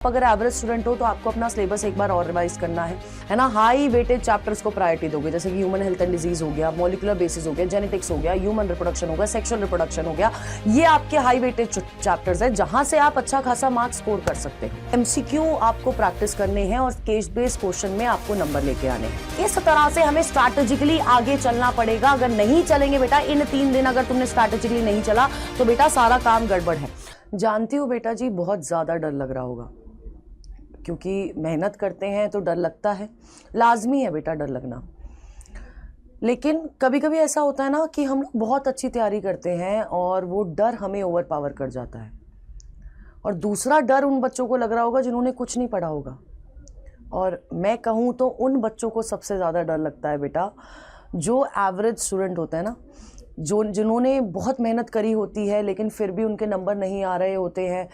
अगर average student हो तो आपको अपना सिलेबस एक बार और रिवाइज करना है ना। हाई वेटेज चैप्टर्स को प्रायोरिटी दोगे, जैसे कि ह्यूमन हेल्थ एंड डिजीज हो गया, मॉलिक्यूलर बेसिस हो गया, जेनेटिक्स हो गया, ह्यूमन रिप्रोडक्शन हो गया, सेक्सुअल रिप्रोडक्शन हो गया। ये आपके हाई वेटेज चैप्टर्स है जहां से आप अच्छा खासा मार्क्स स्कोर कर सकते हैं। एमसीक्यू आपको प्रैक्टिस करने हैं और केस बेस्ड क्वेश्चन में आपको नंबर लेके आने हैं। इस तरह से हमें स्ट्रैटेजिकली आगे चलना पड़ेगा। अगर नहीं चलेंगे बेटा, इन 3 दिन अगर तुमने स्ट्रैटेजिकली नहीं चला तो बेटा सारा काम गड़बड़ है। जानती हूँ बेटा जी, बहुत ज्यादा डर लग रहा होगा, क्योंकि मेहनत करते हैं तो डर लगता है, लाजमी है बेटा डर लगना। लेकिन कभी कभी ऐसा होता है ना कि हम लोग बहुत अच्छी तैयारी करते हैं और वो डर हमें ओवर पावर कर जाता है। और दूसरा डर उन बच्चों को लग रहा होगा जिन्होंने कुछ नहीं पढ़ा होगा। और मैं कहूँ तो उन बच्चों को सबसे ज़्यादा डर लगता है बेटा जो एवरेज स्टूडेंट होते हैं ना, जिन्होंने बहुत मेहनत करी होती है लेकिन फिर भी उनके नंबर नहीं आ रहे होते हैं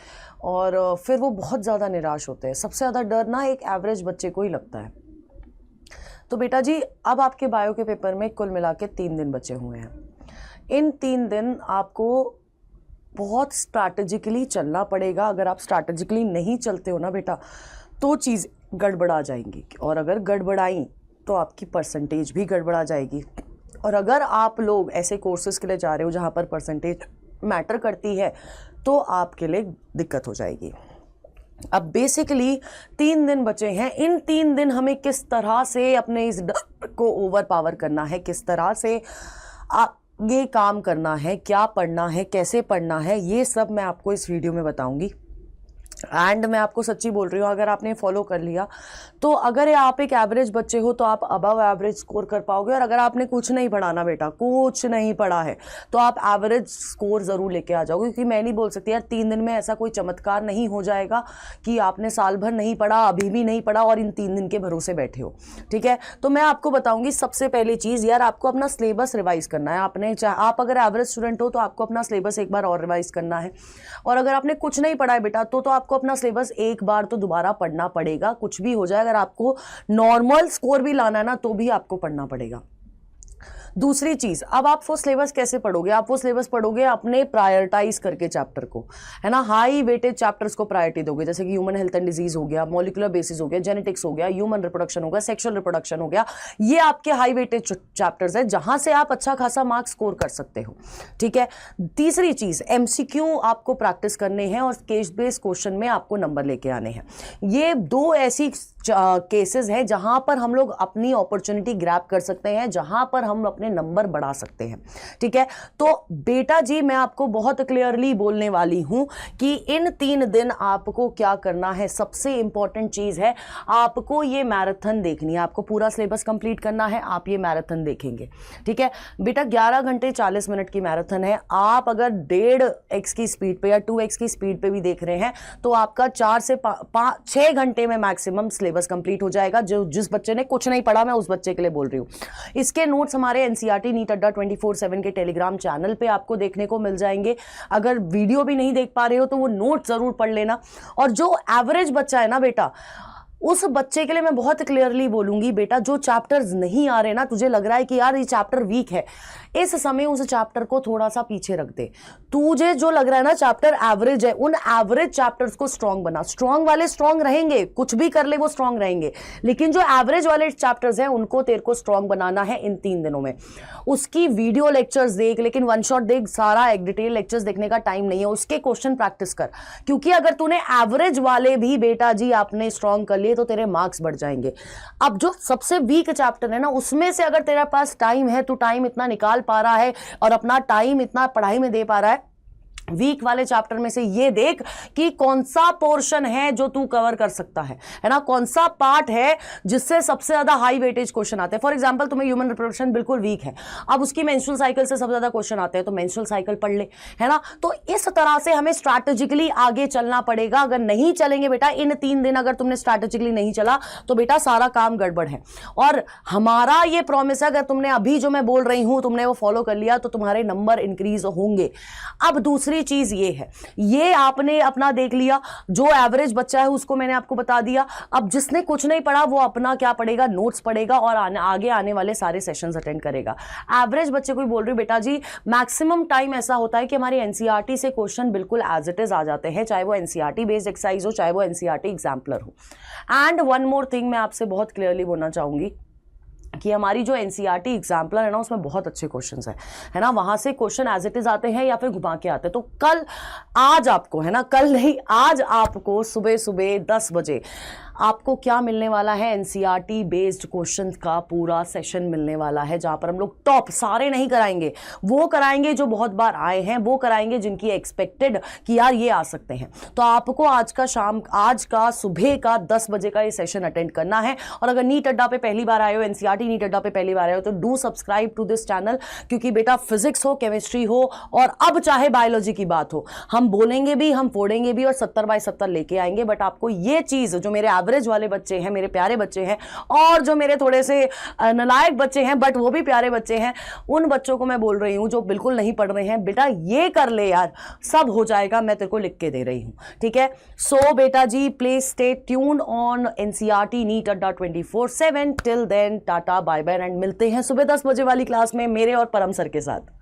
और फिर वो बहुत ज़्यादा निराश होते हैं। सबसे ज़्यादा डर ना एक एवरेज बच्चे को ही लगता है। तो बेटा जी, अब आपके बायो के पेपर में कुल मिला के 3 दिन बचे हुए हैं। इन 3 दिन आपको बहुत स्ट्रैटेजिकली चलना पड़ेगा। अगर आप स्ट्रैटेजिकली नहीं चलते हो ना बेटा तो चीज़ गड़बड़ा जाएंगी, और अगर गड़बड़ाई तो आपकी परसेंटेज भी गड़बड़ा जाएगी। और अगर आप लोग ऐसे कोर्सेज के लिए जा रहे हो जहाँ पर परसेंटेज मैटर करती है तो आपके लिए दिक्कत हो जाएगी। अब बेसिकली 3 दिन बचे हैं। इन 3 दिन हमें किस तरह से अपने इस डर को ओवर पावर करना है, किस तरह से आगे काम करना है, क्या पढ़ना है, कैसे पढ़ना है, ये सब मैं आपको इस वीडियो में बताऊंगी। एंड मैं आपको सच्ची बोल रही हूँ, अगर आपने फॉलो कर लिया तो अगर आप एक एवरेज बच्चे हो तो आप अबव एवरेज स्कोर कर पाओगे। और अगर आपने कुछ नहीं पढ़ा ना बेटा, कुछ नहीं पढ़ा है, तो आप एवरेज स्कोर ज़रूर लेके आ जाओगे। क्योंकि मैं नहीं बोल सकती यार 3 दिन में ऐसा कोई चमत्कार नहीं हो जाएगा कि आपने साल भर नहीं पढ़ा, अभी भी नहीं पढ़ा और इन 3 दिन के भरोसे बैठे हो। ठीक है, तो मैं आपको बताऊँगी सबसे पहली चीज़, यार आपको अपना सिलेबस रिवाइज करना है। आप अगर एवरेज स्टूडेंट हो तो आपको अपना सिलेबस एक बार और रिवाइज करना है। और अगर आपने कुछ नहीं पढ़ा है बेटा तो आपको अपना सिलेबस एक बार तो दोबारा पढ़ना पड़ेगा। कुछ भी हो जाए, अगर आपको नॉर्मल स्कोर भी लाना है ना तो भी आपको पढ़ना पड़ेगा। दूसरी चीज, अब आप वो सिलेबस कैसे पढ़ोगे? आप वो सिलेबस पढ़ोगे अपने प्रायोरिटाइज करके चैप्टर को, है ना। हाई वेटेज चैप्टर्स को प्रायोरिटी दोगे, जैसे कि ह्यूमन हेल्थ एंड डिजीज हो गया, मॉलिक्यूलर बेसिस हो गया, जेनेटिक्स हो गया, ह्यूमन रिप्रोडक्शन हो गया, सेक्सुअल रिप्रोडक्शन हो गया। ये आपके हाई वेटेज चैप्टर्स है जहां से आप अच्छा खासा मार्क्स स्कोर कर सकते हो। ठीक है। तीसरी चीज, एमसीक्यू आपको प्रैक्टिस करने हैं और केस बेस्ड क्वेश्चन में आपको नंबर लेके आने हैं। ये 2 ऐसी केसेस हैं जहां पर हम लोग अपनी अपॉर्चुनिटी ग्रैब कर सकते हैं, जहां पर हम अपने नंबर बढ़ा सकते हैं। ठीक है, तो बेटा जी मैं आपको बहुत क्लियरली बोलने वाली हूं कि इन 3 दिन आपको क्या करना है। सबसे इंपॉर्टेंट चीज है, आपको ये मैराथन देखनी है। आपको पूरा सिलेबस कंप्लीट करना है, आप ये मैराथन देखेंगे। ठीक है बेटा, 11 घंटे 40 मिनट की मैराथन है। आप अगर 1.5x की स्पीड पे या 2x की स्पीड पे भी देख रहे हैं तो आपका 4 से 6 घंटे में मैक्सिमम सिलेबस कंप्लीट हो जाएगा। जिस बच्चे ने कुछ नहीं पढ़ा, मैं उस बच्चे के लिए बोल रही हूँ। इसके नोट्स हमारे एनसीईआरटी नीट अड्डा 24/7 के टेलीग्राम चैनल पे आपको देखने को मिल जाएंगे। अगर वीडियो भी नहीं देख पा रहे हो तो वो नोट जरूर पढ़ लेना। और जो एवरेज बच्चा है ना बेटा, उस बच्चे के लिए मैं बहुत क्लियरली बोलूंगी, बेटा जो चैप्टर्स नहीं आ रहे ना, तुझे लग रहा है कि यार ये चैप्टर वीक है, इस समय उस चैप्टर को थोड़ा सा पीछे रख दे। तुझे जो लग रहा है ना चैप्टर एवरेज है, उन एवरेज चैप्टर्स को स्ट्रांग बना। स्ट्रांग वाले स्ट्रांग रहेंगे, कुछ भी कर ले वो स्ट्रांग रहेंगे, लेकिन जो एवरेज वाले चैप्टर्स हैं उनको तेरे को स्ट्रांग बनाना है इन 3 दिनों में। उसकी वीडियो लेक्चर्स देख, लेकिन वन शॉट देख, सारा एक डिटेल लेक्चर्स देखने का टाइम नहीं है। उसके क्वेश्चन प्रैक्टिस कर, क्योंकि अगर तूने एवरेज वाले भी बेटा जी आपने स्ट्रांग कर लिए तो तेरे मार्क्स बढ़ जाएंगे। अब जो सबसे वीक चैप्टर है ना, उसमें से अगर तेरे पास टाइम है, तू टाइम इतना निकाल पा रहा है और अपना टाइम इतना पढ़ाई में दे पा रहा है, वीक वाले चैप्टर में से ये देख कि कौन सा पोर्शन है जो तू कवर कर सकता है ना। कौन सा पार्ट है जिससे सबसे ज्यादा हाई वेटेज क्वेश्चन आते हैं। फॉर एग्जांपल तुम्हें ह्यूमन रिप्रोडक्शन बिल्कुल वीक है, अब उसकी मेंस्ट्रुअल साइकिल से सबसे ज्यादा क्वेश्चन आते हैं, तो मेंस्ट्रुअल साइकिल पढ़ ले, है ना। तो इस तरह से हमें स्ट्रैटेजिकली आगे चलना पड़ेगा। अगर नहीं चलेंगे बेटा, इन 3 दिन अगर तुमने स्ट्रैटेजिकली नहीं चला तो बेटा सारा काम गड़बड़ है। और हमारा ये प्रॉमिस है, अगर तुमने अभी जो मैं बोल रही हूं तुमने वो फॉलो कर लिया तो तुम्हारे नंबर इंक्रीज होंगे। अब दूसरी दूसरी चीज ये है, ये आपने अपना देख लिया, जो एवरेज बच्चा है उसको मैंने आपको बता दिया। अब जिसने कुछ नहीं पढ़ा वो अपना क्या पढ़ेगा, नोट्स पढ़ेगा और आगे आने वाले सारे सेशंस अटेंड करेगा। एवरेज बच्चे को बोल रही हूं बेटा जी, मैक्सिमम टाइम ऐसा होता है कि हमारी एनसीईआरटी से क्वेश्चन बिल्कुल एज इट इज आ जाते हैं, चाहे वो एनसीईआरटी बेस्ड एक्सरसाइज हो, चाहे वो एनसीईआरटी एग्जाम्पलर हो। एंड वन मोर थिंग मैं आपसे बहुत क्लियरली बोलना चाहूंगी कि हमारी जो एनसीईआरटी एग्जाम्पलर है ना, उसमें बहुत अच्छे क्वेश्चंस हैं, है ना, वहां से क्वेश्चन एज इट इज आते हैं या फिर घुमा के आते हैं। तो कल, आज आपको, है ना, कल नहीं, आज आपको सुबह सुबह 10 बजे आपको क्या मिलने वाला है, एनसीईआरटी बेस्ड क्वेश्चन का पूरा सेशन मिलने वाला है, जहां पर हम लोग टॉप सारे नहीं कराएंगे, वो कराएंगे जो बहुत बार आए हैं, वो कराएंगे जिनकी एक्सपेक्टेड कि यार ये आ सकते हैं। तो आपको आज का सुबह का 10 बजे का ये सेशन अटेंड करना है। और अगर नीट अड्डा पे पहली बार आए हो, एनसीईआरटी नीट अड्डा पे पहली बार आए हो, तो do subscribe to this channel, क्योंकि बेटा फिजिक्स हो, केमिस्ट्री हो और अब चाहे बायोलॉजी की बात हो, हम बोलेंगे भी, हम फोड़ेंगे भी और 70/70 लेके आएंगे। बट आपको ये चीज, जो मेरे एवरेज वाले बच्चे हैं, मेरे प्यारे बच्चे हैं, और जो मेरे थोड़े से नालायक बच्चे हैं बट वो भी प्यारे बच्चे हैं, उन बच्चों को मैं बोल रही हूं जो बिल्कुल नहीं पढ़ रहे हैं, बेटा ये कर ले यार, सब हो जाएगा, मैं तेरे को लिख के दे रही हूं, ठीक है। सो बेटा जी, please stay tuned on NCERT NEET Adda 24/7। Till then tata bye bye, and मिलते हैं सुबह 10 बजे वाली क्लास में मेरे और परम सर के साथ।